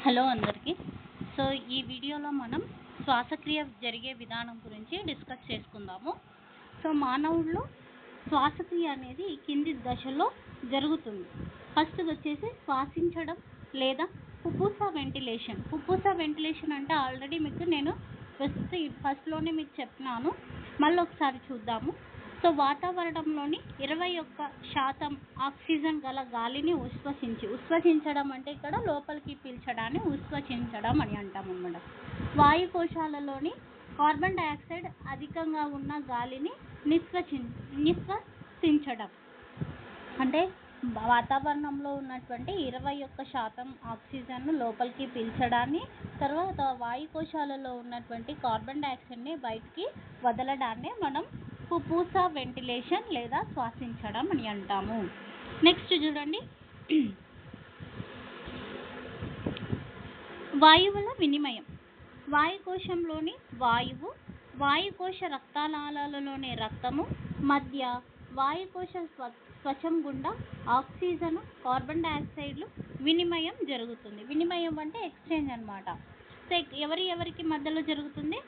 Hello అందరికీ. So ఈ వీడియోలో మనం శ్వాసక్రియ జరిగే విధానం గురించి డిస్కస్ చేసుకుందాము. సో మానవుల్లో శ్వాసక్రియ అనేది కింది దశలో జరుగుతుంది. ఫస్ట్ వచ్చేసి శ్వాసించడం లేదా పుప్పుస వెంటిలేషన్. పుప్పుస వెంటిలేషన్ అంటే ఆల్రెడీ మీకు నేను ఫస్ట్లోనే మీకు చెప్పినాను, మళ్ళీ ఒకసారి చూద్దాము. సో వాతావరణంలోని 21% ఆక్సిజన్ గల గాలిని ఉశ్వసించడం అంటే ఇక్కడ లోపలికి పీల్చడాన్ని ఉశ్వసించడం అని అంటాం అన్నమాట. వాయుకోశాలలోని కార్బన్ డయాక్సైడ్ అధికంగా ఉన్న గాలిని నిశ్వసించడం అంటే వాతావరణంలో ఉన్నటువంటి 21% ఆక్సిజన్ను లోపలికి పీల్చడాన్ని, తర్వాత వాయుకోశాలలో ఉన్నటువంటి కార్బన్ డయాక్సైడ్ని బయటికి వదలడాన్ని మనం పుప్పుస వెంటిలేషన్ లేదా శ్వాసించడం అని అంటాము. నెక్స్ట్ చూడండి, వాయువుల వినిమయం. వాయుకోశంలోని వాయువు, వాయుకోశ రక్తనాళాలలోని రక్తము మధ్య వాయుకోశ త్వచం గుండా ఆక్సిజన్, కార్బన్ డయాక్సైడ్లు వినిమయం జరుగుతుంది. వినిమయం అంటే ఎక్స్చేంజ్ అనమాట. సో ఎవరికి మధ్యలో జరుగుతుంది?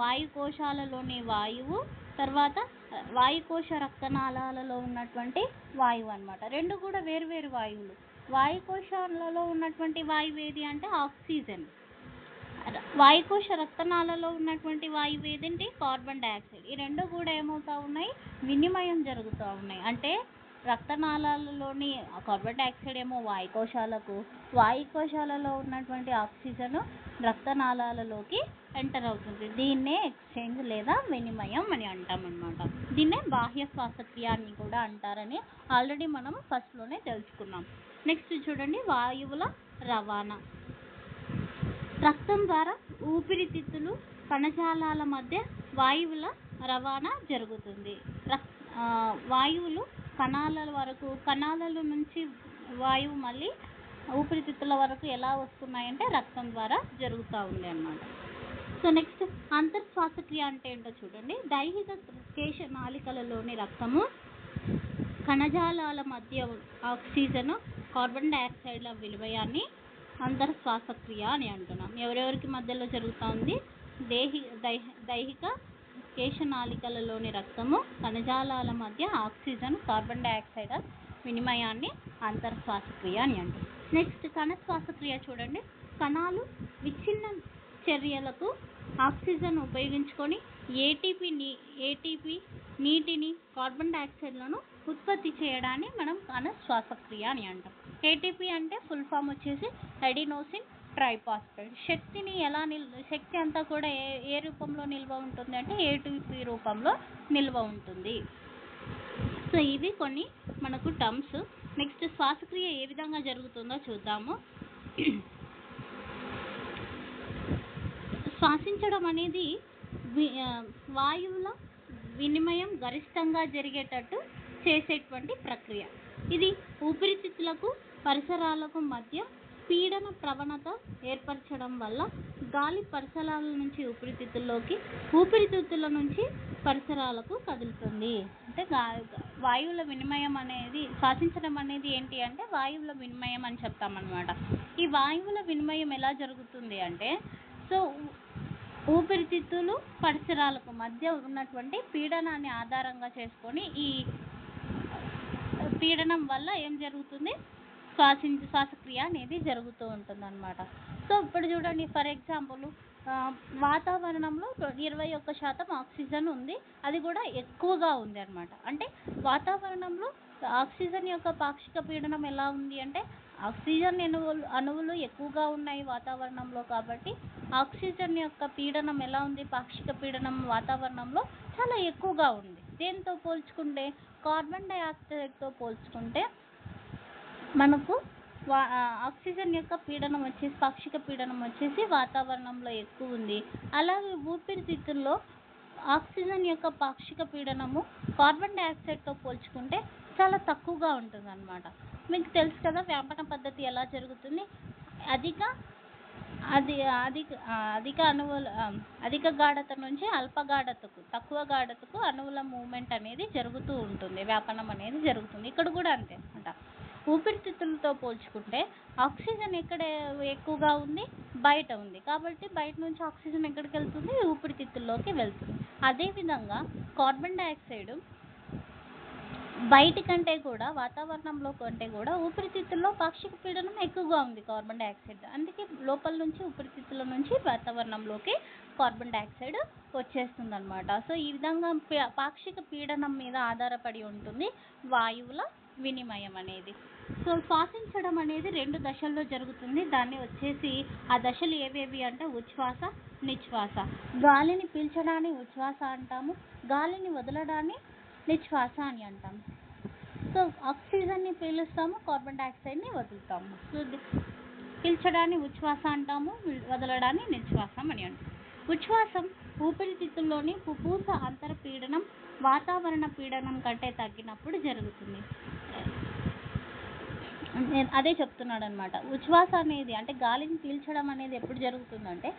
వాయుకోశాలలోని వాయువు, తర్వాత వాయుకోశ రక్తనాళాలలో ఉన్నటువంటి వాయువు అనమాట. రెండు కూడా వేరు వాయువులు. వాయుకోశాలలో ఉన్నటువంటి వాయువు ఏది అంటే ఆక్సిజన్. వాయుకోశ రక్తనాళాలలో ఉన్నటువంటి వాయువు ఏదంటే కార్బన్ డయాక్సైడ్. ఈ రెండు కూడా ఏమవుతూ ఉన్నాయి? వినిమయం జరుగుతూ ఉన్నాయి. అంటే రక్తనాళాలలోని కార్బన్ డయాక్సైడ్ ఏమో వాయుకోశాలలో ఉన్నటువంటి ఆక్సిజన్ రక్తనాళాలలోకి ఎంటర్ అవుతుంది. దీన్నే ఎక్స్చేంజ్ లేదా వినిమయం అని అంటాం అన్నమాట. దీన్నే బాహ్య శ్వాసక్రియ అని కూడా అంటారని ఆల్రెడీ మనం ఫస్ట్లోనే తెలుసుకున్నాం. నెక్స్ట్ చూడండి, వాయువుల రవాణా. రక్తం ద్వారా ఊపిరితిత్తులు, కణజాలాల మధ్య వాయువుల రవాణా జరుగుతుంది. వాయువులు కణాల నుంచి వాయువు మళ్ళీ ఊపిరితిత్తుల వరకు ఎలా వస్తున్నాయంటే రక్తం ద్వారా జరుగుతూ ఉంది అన్నమాట. సో నెక్స్ట్ అంతర్శ్వాసక్రియ అంటే ఏంటో చూడండి. దైహిక కేశ నాళికలలోని రక్తము, కణజాలాల మధ్య ఆక్సిజన్, కార్బన్ డయాక్సైడ్ల వినిమయాన్ని అంతర్శ్వాసక్రియ అని అంటున్నాం. ఎవరెవరికి మధ్యలో జరుగుతూ ఉంది? దైహిక కేశనాళికలలోని రక్తము, కణజాలాల మధ్య ఆక్సిజన్, కార్బన్ డయాక్సైడ్ వినిమయాన్ని అంతర్శ్వాసక్రియ అని అంటాం. నెక్స్ట్ కణ శ్వాసక్రియ చూడండి. కణాలు విచ్ఛిన్న చర్యలకు ఆక్సిజన్ ఉపయోగించుకొని ఏటీపీ, నీటిని, కార్బన్ డయాక్సైడ్లను ఉత్పత్తి చేయడాన్ని మనం కణ శ్వాసక్రియ అని అంటాం. ఏటీపీ అంటే ఫుల్ ఫామ్ వచ్చేసి అడినోసిన్ ట్రైఫాస్ఫేట్. శక్తి అంతా కూడా ఏ రూపంలో నిల్వ ఉంటుంది అంటే ఏటీపీ రూపంలో నిల్వ ఉంటుంది. సో ఇవి కొన్ని మనకు టర్మ్స్. నెక్స్ట్ శ్వాసక్రియ ఏ విధంగా జరుగుతుందో చూద్దాము. శ్వాసించడం అనేది వాయువుల వినిమయం గరిష్టంగా జరిగేటట్టు చేసేటువంటి ప్రక్రియ. ఇది ఊపిరితిత్తులకు, పరిసరాలకు మధ్య పీడన ప్రవణత ఏర్పరచడం వల్ల గాలి పరిసరాల నుంచి ఊపిరితిత్తుల్లోకి, ఊపిరితిత్తుల నుంచి పరిసరాలకు కదులుతుంది. అంటే వాయువుల వినిమయం అనేది, శ్వాసించడం అనేది ఏంటి అంటే వాయువుల వినిమయం అని చెప్తామన్నమాట. ఈ వాయువుల వినిమయం ఎలా జరుగుతుంది అంటే, సో ఊపిరితిత్తులు, పరిసరాలకు మధ్య ఉన్నటువంటి పీడనాన్ని ఆధారంగా చేసుకొని ఈ పీడనం వల్ల ఏం జరుగుతుంది? శ్వాసక్రియ అనేది జరుగుతూ ఉంటుంది అన్నమాట. సో ఇప్పుడు చూడండి, ఫర్ ఎగ్జాంపుల్ వాతావరణంలో 21% ఆక్సిజన్ ఉంది, అది కూడా ఎక్కువగా ఉంది అన్నమాట. అంటే వాతావరణంలో ఆక్సిజన్ యొక్క పాక్షిక పీడనం ఎలా ఉంది అంటే, ఆక్సిజన్ అణువులు ఎక్కువగా ఉన్నాయి వాతావరణంలో, కాబట్టి ఆక్సిజన్ యొక్క పీడనం ఎలా ఉంది? పాక్షిక పీడనం వాతావరణంలో చాలా ఎక్కువగా ఉంది. దేంతో పోల్చుకుంటే? కార్బన్ డయాక్సైడ్తో పోల్చుకుంటే మనకు ఆక్సిజన్ యొక్క పీడనం వచ్చేసి, పాక్షిక పీడనం వచ్చేసి వాతావరణంలో ఎక్కువ ఉంది. అలాగే ఊపిరితిత్తుల్లో ఆక్సిజన్ యొక్క పాక్షిక పీడనము కార్బన్ డయాక్సైడ్తో పోల్చుకుంటే చాలా తక్కువగా ఉంటుంది అన్నమాట. మీకు తెలుసు కదా వ్యాపన పద్ధతి ఎలా జరుగుతుంది? అధిక గాఢత నుంచి అల్ప గాఢతకు, తక్కువ గాఢతకు అణువుల మూవ్మెంట్ అనేది జరుగుతూ ఉంటుంది, వ్యాపనం అనేది జరుగుతుంది. ఇక్కడ కూడా అంతే అన్నమాట. ఊపిరితిత్తులతో పోల్చుకుంటే ఆక్సిజన్ ఎక్కడ ఎక్కువగా ఉంది? బయట ఉంది. కాబట్టి బయట నుంచి ఆక్సిజన్ ఎక్కడికి వెళ్తుంది? ఊపిరితిత్తుల్లోకి వెళ్తుంది. అదేవిధంగా కార్బన్ డయాక్సైడ్ బయటి కంటే కూడా, వాతావరణంలో కంటే కూడా ఊపిరితిత్తుల్లో పాక్షిక పీడనం ఎక్కువగా ఉంది కార్బన్ డయాక్సైడ్. అందుకే లోపల నుంచి ఊపిరితిత్తుల నుంచి వాతావరణంలోకి కార్బన్ డయాక్సైడ్ వచ్చేస్తుందన్నమాట. సో ఈ విధంగా పాక్షిక పీడనం మీద ఆధారపడి ఉంటుంది వాయువుల వినిమయం అనేది. సో శ్వాసించడం అనేది 2 దశల్లో జరుగుతుంది. దాన్ని వచ్చేసి ఆ దశలు ఏవేవి అంటే ఉచ్ఛ్వాస, నిశ్వాస. గాలిని పీల్చడాన్ని ఉచ్ఛ్వాస అంటాము, గాలిని వదలడాన్ని నిశ్వాస అని అంటాము. సో ఆక్సిజన్ని పీలుస్తాము, కార్బన్ డయాక్సైడ్ని వదులుతాము. సో పీల్చడాన్ని ఉచ్ఛ్వాస అంటాము, వదలడాన్ని నిశ్వాసం అని అంటాము. ఉచ్ఛ్వాసం ఊపిరితిత్తుల్లోని పుపూస అంతర పీడనం వాతావరణ పీడనం కంటే తగ్గినప్పుడు జరుగుతుంది. అదే చెప్తున్నాడు అనమాట. ఉచ్ఛ్వాస అనేది అంటే గాలిని పీల్చడం అనేది ఎప్పుడు జరుగుతుందంటే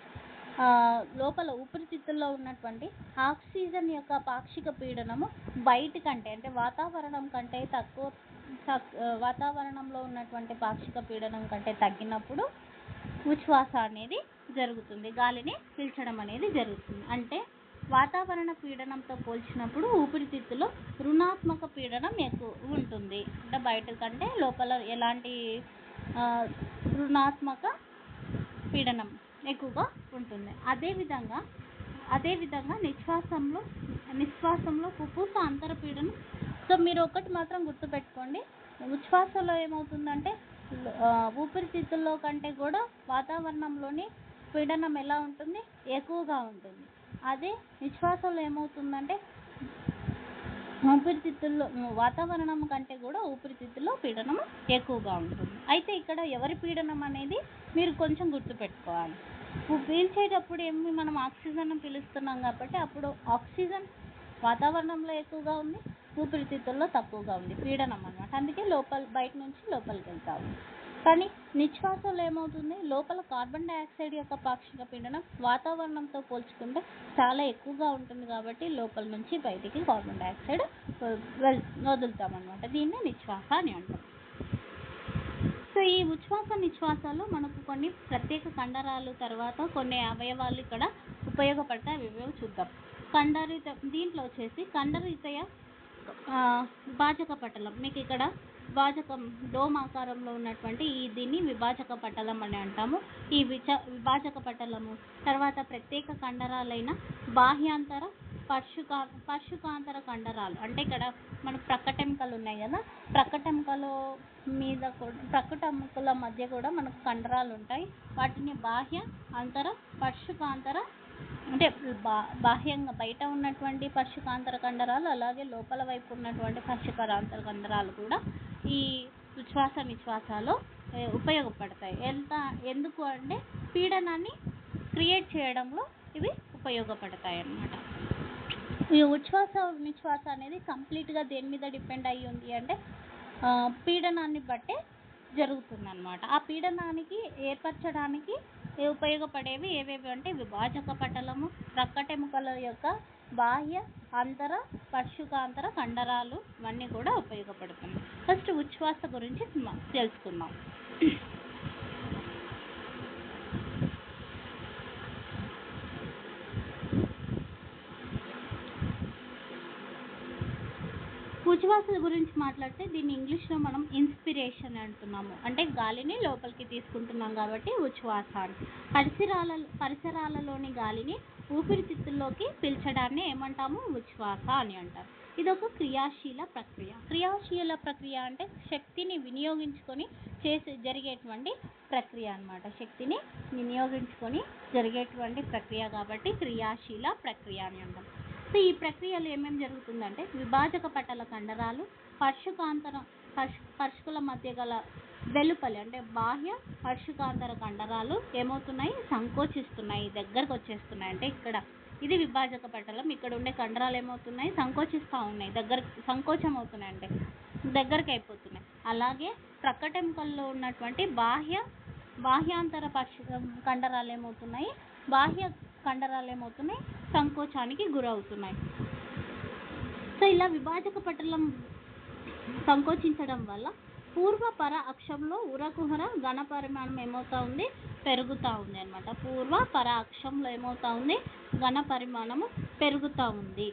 లోపల ఊపిరితిత్తుల్లో ఉన్నటువంటి ఆక్సిజన్ యొక్క పాక్షిక పీడనము బయట కంటే అంటే వాతావరణం కంటే వాతావరణంలో ఉన్నటువంటి పాక్షిక పీడనం కంటే తగ్గినప్పుడు ఉచ్ఛ్వాస అనేది జరుగుతుంది, గాలిని పీల్చడం అనేది జరుగుతుంది. అంటే వాతావరణ పీడనంతో పోల్చినప్పుడు ఊపిరితిత్తులో రుణాత్మక పీడనం ఎక్కువ ఉంటుంది. అంటే బయట కంటే లోపల ఎలాంటి రుణాత్మక పీడనం ఎక్కువగా ఉంటుంది. అదేవిధంగా నిశ్వాసంలో పుపూస అంతర పీడనం. సో మీరు ఒకటి మాత్రం గుర్తుపెట్టుకోండి, ఉచ్ఛ్వాసలో ఏమవుతుందంటే ఊపిరితిత్తుల్లో కంటే కూడా వాతావరణంలోని పీడనం ఎలా ఉంటుంది? ఎక్కువగా ఉంటుంది. అదే నిశ్వాసంలో ఏమవుతుందంటే ఊపిరితిత్తుల్లో వాతావరణం కంటే కూడా ఊపిరితిత్తుల్లో పీడనం ఎక్కువగా ఉంటుంది. అయితే ఇక్కడ ఎవరి పీడనం అనేది మీరు కొంచెం గుర్తుపెట్టుకోవాలి. పీల్చేటప్పుడు మనం ఆక్సిజన్ పీలుస్తున్నాం కాబట్టి అప్పుడు ఆక్సిజన్ వాతావరణంలో ఎక్కువగా ఉంది, ఊపిరితిత్తుల్లో తక్కువగా ఉంది పీడనం అన్నమాట. అందుకే బయట నుంచి లోపలికి వెళ్తాము. కానీ నిశ్వాసంలో ఏమవుతుంది? లోపల కార్బన్ డయాక్సైడ్ యొక్క పాక్షిక పీడనం వాతావరణంతో పోల్చుకుంటే చాలా ఎక్కువగా ఉంటుంది కాబట్టి లోపల నుంచి బయటికి కార్బన్ డయాక్సైడ్ వదులుతామన్నమాట. దీన్నే నిశ్వాస అని అంటాం. సో ఈ ఉచ్ఛ్వాస నిశ్వాసాలు మనకు కొన్ని ప్రత్యేక కండరాలు తర్వాత కొన్ని అవయవాలు ఇక్కడ ఉపయోగపడతాయి. అవేవో చూద్దాం. దీంట్లో వచ్చేసి కండరితయ విభాజక పటలం. మీకు ఇక్కడ విభాజకం డోమ్ ఆకారంలో ఉన్నటువంటి దీన్ని విభాజక పటలం అని అంటాము. ఈ విభాజక పటలము తర్వాత ప్రత్యేక కండరాలైన బాహ్యాంతర పర్షుకాంతర కండరాలు. అంటే ఇక్కడ మన ప్రక్కటెముకలు ఉన్నాయి కదా, ప్రక్కటెముకల మధ్య కూడా మనకు కండరాలు ఉంటాయి. వాటిని బాహ్య అంతర పర్షుకాంతర అంటే బాహ్యంగా బయట ఉన్నటువంటి పర్షుకాంతర కండరాలు, అలాగే లోపల వైపు ఉన్నటువంటి పర్షుకాంతర కండరాలు కూడా ఈ ఉచ్ఛ్వాస నిశ్వాసాలో ఉపయోగపడతాయి. ఎందుకు అంటే పీడనాన్ని క్రియేట్ చేయడంలో ఇవి ఉపయోగపడతాయి అన్నమాట. ఈ ఉచ్ఛ్వాస నిశ్వాస అనేది కంప్లీట్గా దేని మీద డిపెండ్ అయ్యి ఉంది అంటే పీడనాన్ని బట్టే జరుగుతుందన్నమాట. ఆ పీడనానికి ఏర్పరచడానికి ఉపయోగపడేవి ఏవేవి అంటే విభాజక పటలము, ప్రక్కటెముకల యొక్క బాహ్య అంతర పర్షుకాంతర కండరాలు ఇవన్నీ కూడా ఉపయోగపడుతున్నాయి. ఫస్ట్ ఉచ్ఛ్వాస గురించి తెలుసుకుందాం. ఉచ్ఛ్వాస గురించి మాట్లాడితే దీన్ని ఇంగ్లీష్లో మనం ఇన్స్పిరేషన్ అంటున్నాము. అంటే గాలిని లోపలికి తీసుకుంటున్నాం కాబట్టి ఉచ్ఛ్వాస. పరిసరాలలోని గాలిని ఊపిరితిత్తుల్లోకి పీల్చడాన్ని ఏమంటాము? ఉచ్ఛ్వాస అని అంటారు. ఇది ఒక క్రియాశీల ప్రక్రియ. క్రియాశీల ప్రక్రియ అంటే శక్తిని వినియోగించుకొని జరిగేటువంటి ప్రక్రియ అన్నమాట. శక్తిని వినియోగించుకొని జరిగేటువంటి ప్రక్రియ కాబట్టి క్రియాశీల ప్రక్రియ అని అంటాం. సో ఈ ప్రక్రియలో ఏమేమి జరుగుతుందంటే విభాజక పటల కండరాలు పర్షుకుల మధ్య గల వెలుపలి అంటే బాహ్య పర్షుకాంతర కండరాలు ఏమవుతున్నాయి? సంకోచిస్తున్నాయి, దగ్గరకు వచ్చేస్తున్నాయి. అంటే ఇక్కడ ఇది విభాజక పటలం, ఇక్కడ ఉండే కండరాలు ఏమవుతున్నాయి? సంకోచిస్తూ ఉన్నాయి, సంకోచం అవుతున్నాయి, అంటే దగ్గరకు అయిపోతున్నాయి. అలాగే ప్రక్కటెముకల్లో ఉన్నటువంటి బాహ్యాంతర కండరాలు ఏమవుతున్నాయి? కండరాలు ఏమవుతున్నాయి? సంకోచానికి గురవుతున్నాయి. సో ఇలా విభాజక పటలం సంకోచించడం వల్ల పూర్వపర అక్షంలో ఉరకుహర ఘన పరిమాణం ఏమవుతా ఉంది, పెరుగుతూ ఉంది అనమాట. పూర్వపర అక్షంలో ఏమవుతా ఉంది, ఘన పరిమాణము పెరుగుతూ ఉంది.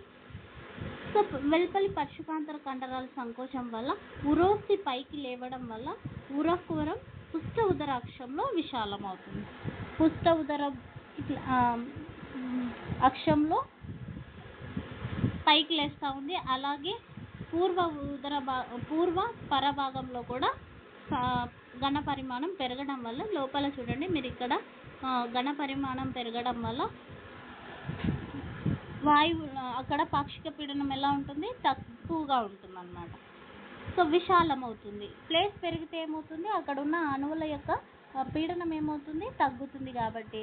సో వెలుపలి పర్షికాంతర కండరాల సంకోచం వల్ల ఉరోస్థి పైకి లేవడం వల్ల ఉరకుహరం పుష్ట ఉదర అక్షంలో విశాలం అవుతుంది. పుష్ట ఉదర అక్షంలో పైకి లేస్తూ ఉంది. అలాగే పూర్వ పరభాగంలో కూడా ఘన పరిమాణం పెరగడం వల్ల లోపల చూడండి మీరు ఇక్కడ ఘన పరిమాణం పెరగడం వల్ల వాయువు అక్కడ పాక్షిక పీడనం ఎలా ఉంటుంది, తక్కువగా ఉంటుంది అన్నమాట. సో విశాలం అవుతుంది. ప్లేస్ పెరిగితే ఏమవుతుంది, అక్కడ ఉన్న అణువుల యొక్క పీడనం ఏమవుతుంది, తగ్గుతుంది. కాబట్టి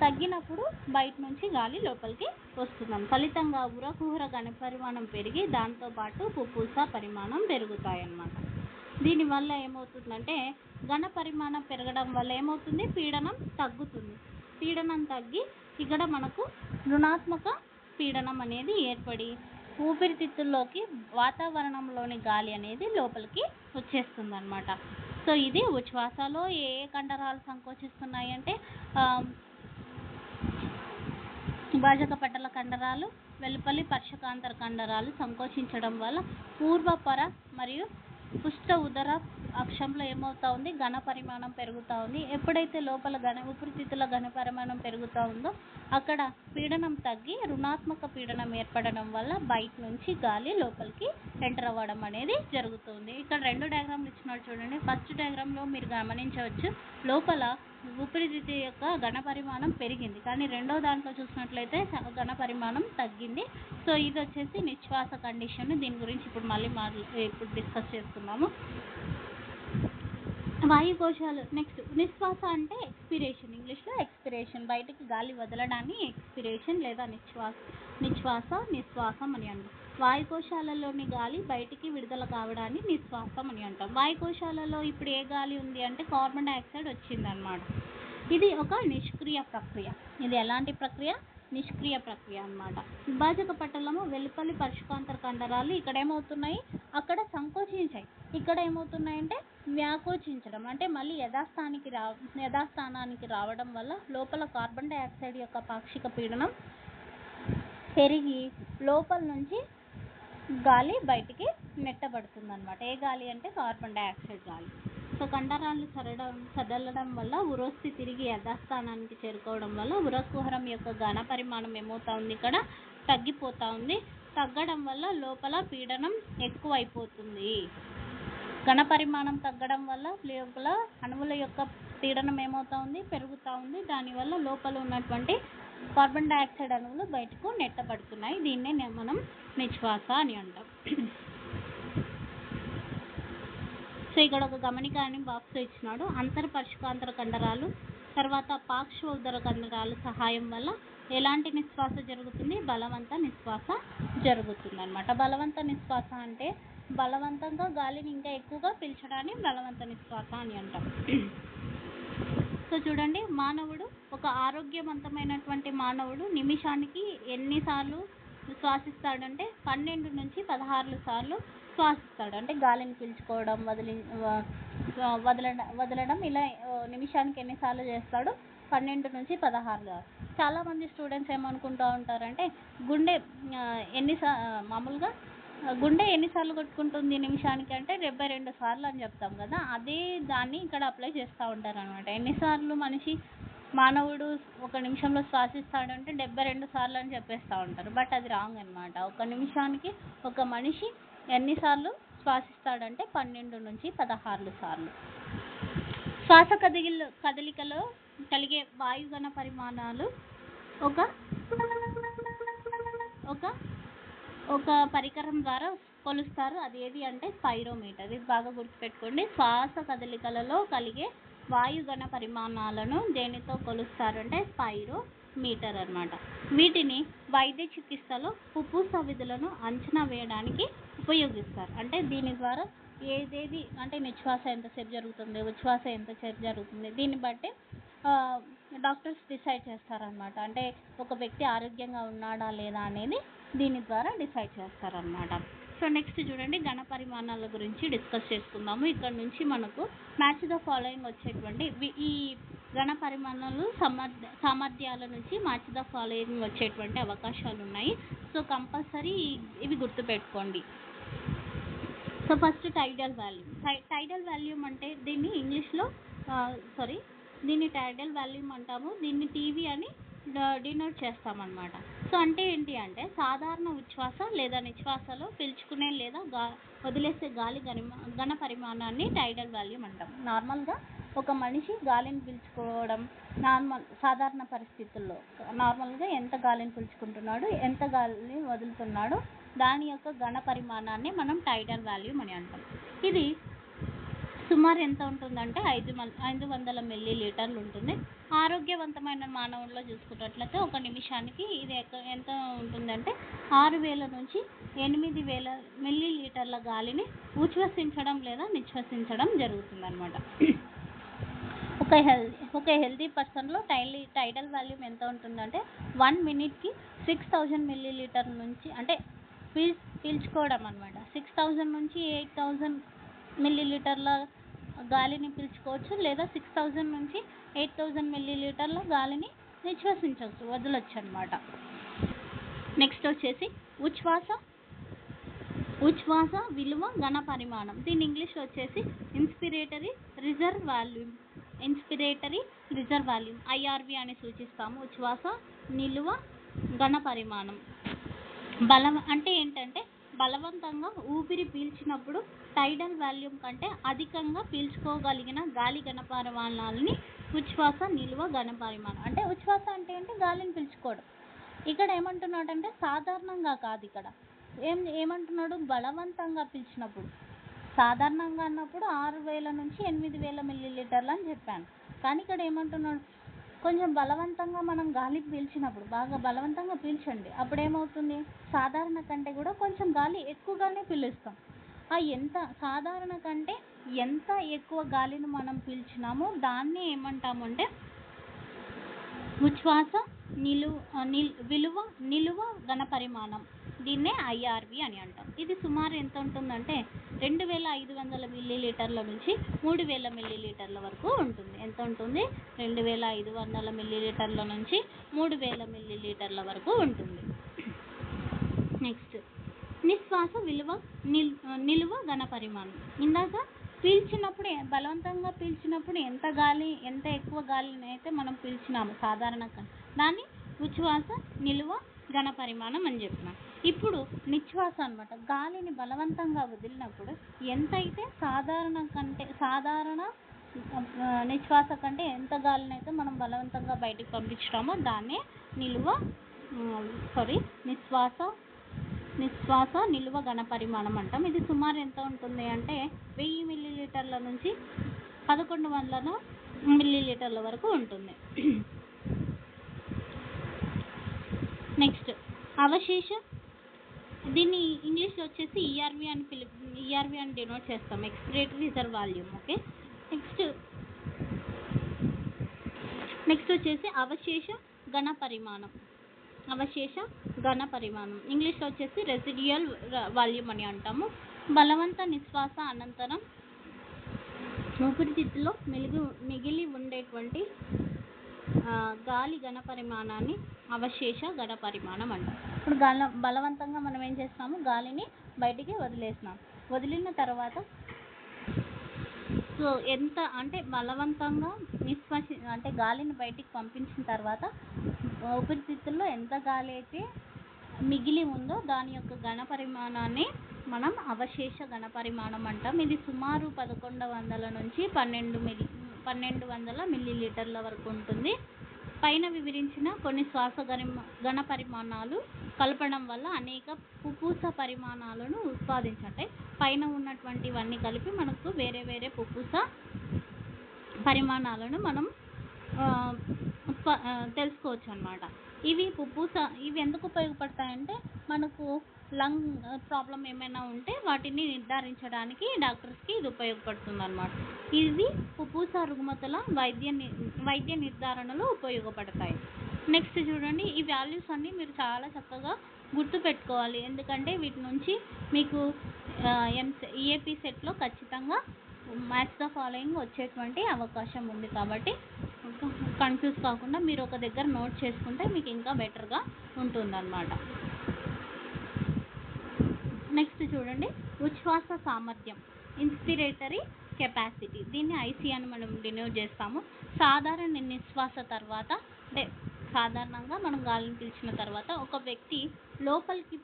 తగ్గినప్పుడు బయట నుంచి గాలి లోపలికి వస్తుంది. ఫలితంగా ఉరకుహర ఘన పరిమాణం పెరిగి దాంతోపాటు పుప్పూస పరిమాణం పెరుగుతాయన్నమాట. దీనివల్ల ఏమవుతుందంటే ఘన పరిమాణం పెరగడం వల్ల ఏమవుతుంది, పీడనం తగ్గుతుంది. పీడనం తగ్గి ఇక్కడ మనకు రుణాత్మక పీడనం అనేది ఏర్పడి ఊపిరితిత్తుల్లోకి వాతావరణంలోని గాలి అనేది లోపలికి వచ్చేస్తుంది అనమాట. సో ఇది ఉచ్ఛ్వాసలో ఏ ఏ కండరాలు సంకోచిస్తున్నాయి అంటే విభాజక పటల కండరాలు, వెలుపలి పర్షకాంతర కండరాలు సంకోచించడం వల్ల పూర్వపర మరియు పుష్ట ఉదర అక్షంలో ఏమవుతా ఉంది, ఘన పరిమాణం పెరుగుతూ ఉంది. ఎప్పుడైతే లోపల ఊపిరితిత్తుల ఘన పరిమాణం పెరుగుతూ ఉందో అక్కడ పీడనం తగ్గి రుణాత్మక పీడనం ఏర్పడడం వల్ల బయట నుంచి గాలి లోపలికి ఎంటర్ అవ్వడం అనేది జరుగుతుంది. ఇక్కడ 2 డయాగ్రామ్లు ఇచ్చినాడు చూడండి. ఫస్ట్ డయాగ్రామ్లో మీరు గమనించవచ్చు లోపల ఊపిరితిత్తు యొక్క ఘన పరిమాణం పెరిగింది, కానీ రెండో దాంట్లో చూసినట్లయితే ఘన పరిమాణం తగ్గింది. సో ఇది వచ్చేసి నిశ్వాస కండిషన్. దీని గురించి ఇప్పుడు మళ్ళీ ఇప్పుడు డిస్కస్ చేస్తున్నాము. వాయుకోశాలు నెక్స్ట్. నిశ్వాస అంటే ఎక్స్పిరేషన్, ఇంగ్లీష్లో ఎక్స్పిరేషన్, బయటికి గాలి వదలడాన్ని ఎక్స్పిరేషన్ లేదా నిశ్వాసం అని అంటాం. వాయుకోశాలలోని గాలి బయటికి విడుదల కావడాన్ని నిశ్వాసం అని అంటాం. వాయుకోశాలలో ఇప్పుడు ఏ గాలి ఉంది అంటే కార్బన్ డైఆక్సైడ్ వచ్చిందనమాట. ఇది ఒక నిష్క్రియ ప్రక్రియ. ఇది ఎలాంటి ప్రక్రియ, నిష్క్రియ ప్రక్రియ అన్నమాట. విభాజక పటలము వెలుపలి పర్షకాంతర కండరాలు ఇక్కడ ఏమవుతున్నాయి, అక్కడ సంకోచించాయి. ఇక్కడ ఏమవుతున్నాయంటే వ్యాకోచించడం, అంటే మళ్ళీ యథాస్థానానికి రావడం వల్ల లోపల కార్బన్ డైఆక్సైడ్ యొక్క పాక్షిక పీడనం పెరిగి లోపల నుంచి గాలి బయటికి నెట్టబడుతుంది అనమాట. ఏ గాలి అంటే కార్బన్ డైఆక్సైడ్ గాలి. సో కండరాలు సడలడం వల్ల ఉరోస్థి తిరిగి యథాస్థానానికి చేరుకోవడం వల్ల ఉరకుహరం యొక్క ఘన పరిమాణం ఏమవుతా ఉంది, ఇక్కడ తగ్గిపోతూ ఉంది. తగ్గడం వల్ల లోపల పీడనం ఎక్కువైపోతుంది. ఘన పరిమాణం తగ్గడం వల్ల లోపల అణువుల యొక్క పీడనం ఏమవుతా ఉంది, పెరుగుతూ ఉంది. దానివల్ల లోపల ఉన్నటువంటి కార్బన్ డైఆక్సైడ్ అణువులు బయటకు నెట్టబడుతున్నాయి. దీన్నే మనం నిశ్వాస అని అంటాం. సో ఇక్కడ ఒక గమనిక అని బాక్స్ ఇచ్చినాడు. అంతర్పర్షకాంతర కండరాలు తర్వాత పార్శ్వ ఉదర కండరాలు సహాయం వల్ల ఎలాంటి నిశ్వాస జరుగుతుంది, బలవంత నిశ్వాస జరుగుతుంది అనమాట. బలవంత నిశ్వాస అంటే బలవంతంగా గాలిని ఇంకా ఎక్కువగా పీల్చడాన్ని బలవంత నిశ్వాస అని అంటాం. సో చూడండి, మానవుడు ఒక ఆరోగ్యవంతమైనటువంటి మానవుడు నిమిషానికి ఎన్నిసార్లు శ్వాసిస్తాడంటే 12 నుంచి 16 సార్లు శ్వాసిస్తాడు. అంటే గాలిని పీల్చుకోవడం, వదలడం ఇలా నిమిషానికి ఎన్నిసార్లు చేస్తాడు, 12 నుంచి 16. చాలామంది స్టూడెంట్స్ ఏమనుకుంటూ ఉంటారంటే మామూలుగా గుండె ఎన్నిసార్లు కొట్టుకుంటుంది నిమిషానికి అంటే 72 సార్లు అని చెప్తాం కదా, అదే దాన్ని ఇక్కడ అప్లై చేస్తూ ఉంటారు అనమాట. ఎన్నిసార్లు మానవుడు ఒక నిమిషంలో శ్వాసిస్తాడంటే 72 సార్లు అని చెప్పేస్తూ ఉంటారు. బట్ అది రాంగ్ అనమాట. ఒక నిమిషానికి ఒక మనిషి ఎన్నిసార్లు శ్వాసిస్తాడంటే 12 నుంచి 16 సార్లు. శ్వాస కదలికలో కలిగే వాయుగణ పరిమాణాలు ఒక పరికరం ద్వారా కొలుస్తారు. అది ఏది అంటే స్పైరోమీటర్. ఇది బాగా గుర్తుపెట్టుకోండి. శ్వాస కదలికలలో కలిగే వాయుగణ పరిమాణాలను దేనితో కొలుస్తారంటే స్పైరోమీటర్ అన్నమాట. వీటిని వైద్య చికిత్సలో పుప్పూస విధులను అంచనా వేయడానికి ఉపయోగిస్తారు. అంటే దీని ద్వారా ఏదేది అంటే నిశ్వాస ఎంతసేపు జరుగుతుంది, ఉచ్ఛ్వాస ఎంతసేపు జరుగుతుంది, దీన్ని బట్టి డాక్టర్స్ డిసైడ్ చేస్తారనమాట. అంటే ఒక వ్యక్తి ఆరోగ్యంగా ఉన్నాడా లేదా అనేది దీని ద్వారా డిసైడ్ చేస్తారనమాట. సో సో నెక్స్ట్ చూడండి ఘన పరిమాణాల గురించి డిస్కస్ చేసుకుందాము. ఇక్కడ నుంచి మనకు మ్యాచ్ ద ఫాలోయింగ్ వచ్చేటువంటి ఈ ఘన పరిమాణాలు సామర్థ్యాల నుంచి మ్యాచ్ ద ఫాలోయింగ్ వచ్చేటువంటి అవకాశాలు ఉన్నాయి. సో కంపల్సరీ ఇవి గుర్తుపెట్టుకోండి. So first టైడల్ volume. టైడల్ వాల్యూమ్ అంటే దీన్ని ఇంగ్లీష్లో దీన్ని టైడల్ వాల్యూమ్ అంటాము. దీన్ని టీవీ అని డినోట్ చేస్తామన్నమాట. సో అంటే ఏంటి అంటే సాధారణ ఉచ్ఛ్వాస లేదా నిశ్వాసలో పీల్చుకునే లేదా వదిలేసే గాలి ఘన పరిమాణాన్ని టైడల్ వాల్యూమ్ అంటాం. నార్మల్గా ఒక మనిషి గాలిని పీల్చుకోవడం సాధారణ పరిస్థితుల్లో నార్మల్గా ఎంత గాలిని పీల్చుకుంటున్నాడు, ఎంత గాలిని వదులుతున్నాడో దాని యొక్క ఘన పరిమాణాన్ని మనం టైడల్ వాల్యూమ్ అని అంటాం. ఇది సుమారు ఎంత ఉంటుందంటే 500 మిల్లీలీటర్లు ఉంటుంది. ఆరోగ్యవంతమైన మానవుల్లో చూసుకున్నట్లయితే ఒక నిమిషానికి ఇది ఎంత ఉంటుందంటే 6000 నుంచి 8000 మిల్లీలీటర్ల గాలిని ఉచ్ఛ్వసించడం లేదా నిశ్వసించడం జరుగుతుందన్నమాట. ఒక హెల్తీ పర్సన్లో టైడల్ వాల్యూమ్ ఎంత ఉంటుందంటే 1 మినిట్కి 6000 మిల్లీలీటర్ల నుంచి అంటే పీల్చుకోవడం అనమాట. 6000 నుంచి 8000 మిల్లీలీటర్ల గాలిని పీల్చుకోవచ్చు లేదా 6000 నుంచి 8000 మిల్లీలీటర్ల గాలిని నిశ్వసించవచ్చు, వదలొచ్చు అనమాట. నెక్స్ట్ వచ్చేసి ఉచ్ఛ్వాస విలువ ఘన పరిమాణం. దీని ఇంగ్లీష్లో వచ్చేసి ఇన్స్పిరేటరీ రిజర్వ్ వాల్యూమ్ ఐఆర్వి అని సూచిస్తాము. ఉచ్ఛ్వాస నిలువ ఘన పరిమాణం. అంటే ఏంటంటే బలవంతంగా ఊపిరి పీల్చినప్పుడు టైడల్ వాల్యూమ్ కంటే అధికంగా పీల్చుకోగలిగిన గాలి ఘన పరిమాణాలని ఉచ్ఛ్వాస నిలువ ఘన పరిమాణం. అంటే ఉచ్ఛ్వాస అంటే ఏంటి, గాలిని పీల్చుకోవడం. ఇక్కడ ఏమంటున్నాడంటే సాధారణంగా కాదు, ఇక్కడ ఏమంటున్నాడు బలవంతంగా పీల్చినప్పుడు. సాధారణంగా అన్నప్పుడు 6000 నుంచి 8000 మిల్లీలీటర్లు అని చెప్పాను. కానీ ఇక్కడ ఏమంటున్నాడు కొంచెం బలవంతంగా మనం గాలి పీల్చినప్పుడు, బాగా బలవంతంగా పీల్చండి, అప్పుడు ఏమవుతుంది సాధారణ కంటే కూడా కొంచెం గాలి ఎక్కువగానే పీలుస్తాం. సాధారణ కంటే ఎంత ఎక్కువ గాలిని మనం పీల్చినామో దాన్ని ఏమంటామంటే ఉచ్ఛ్వాస నిలువ ఘన పరిమాణం. దీన్నే ఐఆర్వి అని అంటాం. ఇది సుమారు ఎంత ఉంటుందంటే 2500 మిల్లీలీటర్ల నుంచి 3000 మిల్లీలీటర్ల వరకు ఉంటుంది. ఎంత ఉంటుంది 2500 మిల్లీలీటర్ల నుంచి 3000 మిల్లీలీటర్ల వరకు ఉంటుంది. నెక్స్ట్ నిశ్వాస నిలువ ఘన పరిమాణం. ఇందాక బలవంతంగా పీల్చినప్పుడు ఎంత ఎక్కువ గాలిని అయితే మనం పీల్చినాము సాధారణ దాన్ని ఉచ్ఛ్వాస నిలువ ఘన పరిమాణం అని చెప్పినాం. ఇప్పుడు నిశ్వాస అనమాట. గాలిని బలవంతంగా వదిలినప్పుడు ఎంతైతే సాధారణ నిశ్వాస కంటే ఎంత గాలిని అయితే మనం బలవంతంగా బయటికి పంపించామో దాన్నే నిశ్వాస నిలువ ఘన పరిమాణం అంటాం. ఇది సుమారు ఎంత ఉంటుంది అంటే 1000 మిల్లీలీటర్ల నుంచి 1100 మిల్లీలీటర్ల వరకు ఉంటుంది. నెక్స్ట్ అవశేష. దీన్ని ఇంగ్లీష్లో వచ్చేసి ఈఆర్వి అని డినోట్ చేస్తాం. Expiratory reserve volume. Okay. Next వచ్చేసి అవశేష ఘన పరిమాణం. ఇంగ్లీష్లో వచ్చేసి రెసిడ్యుయల్ వాల్యూమ్ అని అంటాము. బలవంత నిశ్వాస అనంతరం ఊపిరితిత్తులో మిగిలి ఉండేటువంటి గాలి ఘన పరిమాణాన్ని అవశేష ఘన పరిమాణం అంటాం. ఇప్పుడు బలవంతంగా మనం ఏం చేస్తాము, గాలిని బయటికి వదిలిన తర్వాత సో ఎంత అంటే బలవంతంగా అంటే గాలిని బయటికి పంపించిన తర్వాత ఊపిరితిత్తుల్లో ఎంత గాలి అయితే మిగిలి ఉందో దాని యొక్క ఘన పరిమాణాన్ని మనం అవశేష ఘన పరిమాణం అంటాం. ఇది సుమారు 1100 నుంచి 1200 మిల్లీలీటర్ల వరకు ఉంటుంది. పైన వివరించిన కొన్ని శ్వాస ఘన పరిమాణాలు కలపడం వల్ల అనేక పుప్పూస పరిమాణాలను ఉత్పాదించంటే పైన ఉన్నటువంటివన్నీ కలిపి మనకు వేరే వేరే పుప్పూస పరిమాణాలను మనం తెలుసుకోవచ్చు అన్నమాట. ఇవి ఎందుకు ఉపయోగపడతాయంటే మనకు లంగ్ ప్రాబ్లం ఏమైనా ఉంటే వాటిని నిర్ధారించడానికి డాక్టర్స్కి ఇది ఉపయోగపడుతుంది అన్నమాట. ఇది పుప్పూస రుగ్మతల వైద్య నిర్ధారణలో ఉపయోగపడతాయి. నెక్స్ట్ చూడండి, ఈ వాల్యూస్ అన్నీ మీరు చాలా చక్కగా గుర్తుపెట్టుకోవాలి. ఎందుకంటే వీటి నుంచి మీకు ఈఏపీ సెట్లో ఖచ్చితంగా మ్యాచ్ ద ఫాలోయింగ్ వచ్చేటువంటి అవకాశం ఉంది. కాబట్టి కన్ఫ్యూజ్ కాకుండా మీరు ఒక దగ్గర నోట్ చేసుకుంటే మీకు ఇంకా బెటర్గా ఉంటుందన్నమాట. నెక్స్ట్ చూడండి, ఉచ్ఛ్వాస సామర్థ్యం, ఇన్స్పిరేటరీ కెపాసిటీ. దీన్ని ఐసీ అని మనం డినోట్ చేస్తాము. సాధారణ నిశ్వాస తర్వాత, అంటే సాధారణంగా మనం గాలిని పీల్చిన తర్వాత ఒక వ్యక్తి లోపలికి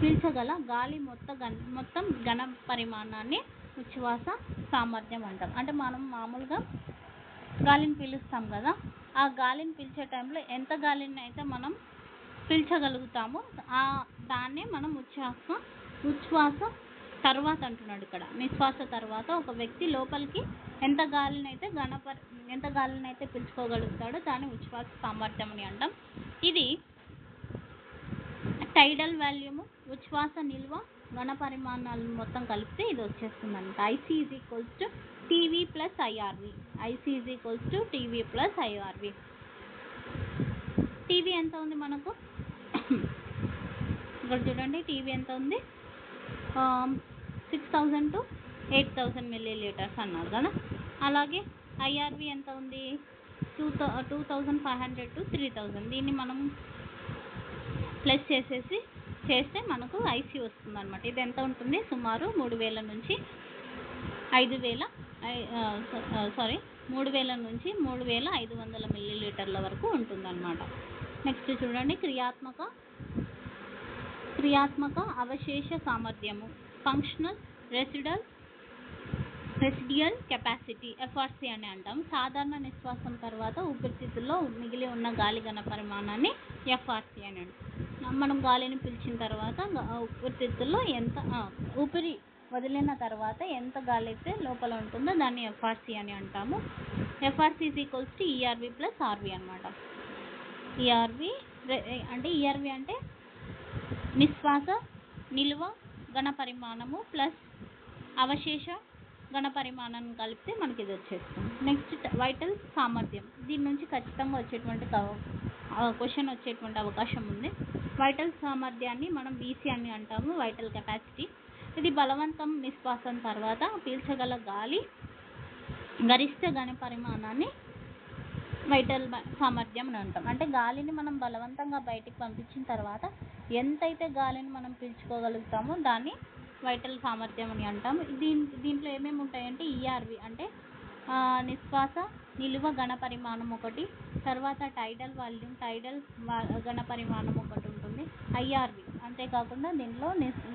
పీల్చగల గాలి మొత్తం ఘన పరిమాణాన్ని ఉచ్ఛ్వాస సామర్థ్యం అంటాం. అంటే మనం మామూలుగా గాలిని పీలుస్తాం కదా, ఆ గాలిని పీల్చే టైంలో ఎంత గాలిని అయితే మనం పీల్చగలుగుతామో దాన్నే మనం ఉచ్ఛ్వాస తర్వాత అంటున్నాడు ఇక్కడ. నిశ్వాస తర్వాత ఒక వ్యక్తి లోపలికి ఎంత గాలిని అయితే పీల్చుకోగలుగుతాడో దాన్ని ఉచ్ఛ్వాస సామర్థ్యం అని అంటాం. ఇది టైడల్ వాల్యూము, ఉచ్ఛ్వాస నిల్వ, ఘన పరిమాణాలను మొత్తం కలిపితే ఇది వచ్చేస్తుంది అనమాట. IC is equals to TV plus IRV. IC is equals to TV plus IRV. TV ఎంత ఉంది మనకు ఇక్కడ చూడండి, టీవీ ఎంత ఉంది, 6000 to 8000 milliliters అన్నారు కదా. అలాగే ఐఆర్వి ఎంత ఉంది, 2500 to 3000. దీన్ని మనం ప్లస్ చేస్తే మనకు ఐసీ వస్తుంది అనమాట. ఇది ఎంత ఉంటుంది, సుమారు 3000 నుంచి 3500 మిల్లీలీటర్ల వరకు ఉంటుందన్నమాట. నెక్స్ట్ చూడండి, క్రియాత్మక అవశేష సామర్థ్యము, ఫంక్షనల్ రెసిడ్యుయల్ కెపాసిటీ, ఎఫ్ఆర్సి అని అంటాం. సాధారణ నిశ్వాసం తర్వాత ఊపిరితిత్తుల్లో మిగిలి ఉన్న గాలి ఘన పరిమాణాన్ని ఎఫ్ఆర్సి అని అంటాం. మనం గాలిని పీల్చిన తర్వాత ఊపిరితిత్తుల్లో ఊపిరి వదిలిన తర్వాత ఎంత గాలి అయితే లోపల ఉంటుందో దాన్ని ఎఫ్ఆర్సి అని అంటాము. FRC is equals to ERV plus RV అనమాట. ఈఆర్వి అంటే నిశ్వాస నిల్వ ఘన పరిమాణము ప్లస్ అవశేష ఘన పరిమాణాన్ని కలిపితే మనకి ఇది వచ్చేస్తుంది. నెక్స్ట్ వైటల్ సామర్థ్యం. దీని నుంచి ఖచ్చితంగా వచ్చేటువంటి క్వశ్చన్ వచ్చేటువంటి అవకాశం ఉంది. వైటల్ సామర్థ్యాన్ని మనం వీసీ అని అంటాము, వైటల్ కెపాసిటీ. ఇది బలవంతం నిశ్వాసం తర్వాత పీల్చగల గాలి గరిష్ట ఘన పరిమాణాన్ని వైటల్ సామర్థ్యం అని అంటాం. అంటే గాలిని మనం బలవంతంగా బయటికి పంపించిన తర్వాత ఎంతైతే గాలిని మనం పీల్చుకోగలుగుతామో దాన్ని వైటల్ సామర్థ్యం అని అంటాం. దీంట్లో ఏమేమి ఉంటాయంటే ఈఆర్వి అంటే నిశ్వాస నిలువ ఘన పరిమాణం ఒకటి, తర్వాత టైడల్ ఘన పరిమాణం ఒకటి ఉంటుంది, ఐఆర్వి. అంతేకాకుండా దీనిలో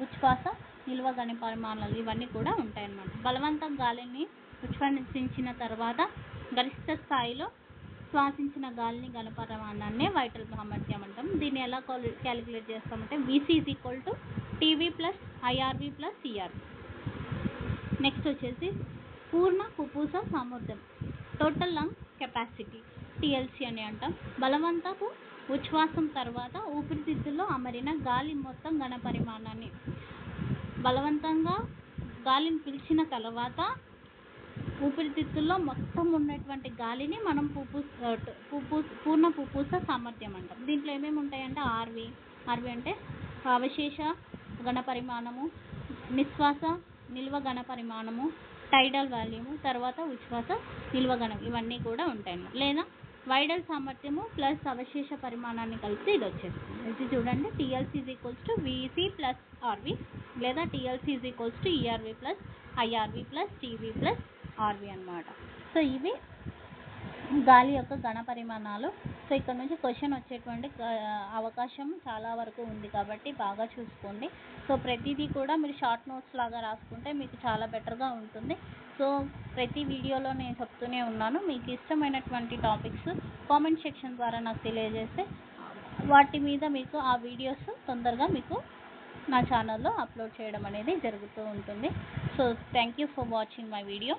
ఉచ్ఛ్వాస నిల్వ ఘన పరిమాణాలు ఇవన్నీ కూడా ఉంటాయన్నమాట. బలవంతం గాలిని ఉచ్ఛ్వసించిన తర్వాత గరిష్ట స్థాయిలో శ్వాసించిన గాలిని ఘన పరిమాణాన్నే వైటల్ సామర్థ్యం అంటాం. దీన్ని ఎలా క్యాలిక్యులేట్ చేస్తామంటే VC is equal to TV plus IRV plus ERV. Next వచ్చేసి పూర్ణ ఫుఫుస సామర్థ్యం, టోటల్ లంగ్ కెపాసిటీ, టీఎల్సీ అని అంటాం. బలవంతపు ఉచ్ఛ్వాసం తర్వాత ఊపిరితిత్తుల్లో అమరిన గాలి మొత్తం ఘన పరిమాణాన్ని, బలవంతంగా గాలిని పీల్చిన తర్వాత ఊపిరితిత్తుల్లో మొత్తం ఉన్నటువంటి గాలిని మనం పూర్ణ ఫుఫుస సామర్థ్యం అంటాం. దీంట్లో ఏమేమి ఉంటాయంటే ఆర్వి అంటే అవశేష ఘన పరిమాణము, నిశ్వాస నిల్వ ఘన పరిమాణము, టైడల్ వాల్యూము, తర్వాత ఉచ్ఛ్వాస నిల్వ ఘనం, ఇవన్నీ కూడా ఉంటాయన్నమాట. లేదా వైడల్ సామర్థ్యము ప్లస్ అవశేష పరిమాణాన్ని కలిసి ఇది వచ్చేస్తుంది. ఇది చూడండి, TLC is equals to VC plus RV, లేదా TLC is equals to ERV plus IRV plus TV plus RV అన్నమాట. సో ఇవి గాలి యొక్క ఘన పరిమాణాలు. సో ఇక్కడ నుంచి క్వశ్చన్ వచ్చేటువంటి అవకాశం చాలా వరకు ఉంది కాబట్టి బాగా చూసుకోండి. సో ప్రతిదీ కూడా మీరు షార్ట్ నోట్స్ లాగా రాసుకుంటే మీకు చాలా బెటర్గా ఉంటుంది. సో ప్రతి వీడియోలో నేను చెప్తూనే ఉన్నాను, మీకు ఇష్టమైనటువంటి టాపిక్స్ కామెంట్ సెక్షన్ ద్వారా నాకు తెలియజేస్తే వాటి మీద మీకు ఆ వీడియోస్ తొందరగా మీకు నా ఛానల్లో అప్లోడ్ చేయడం అనేది జరుగుతూ ఉంటుంది. So thank you for watching my video.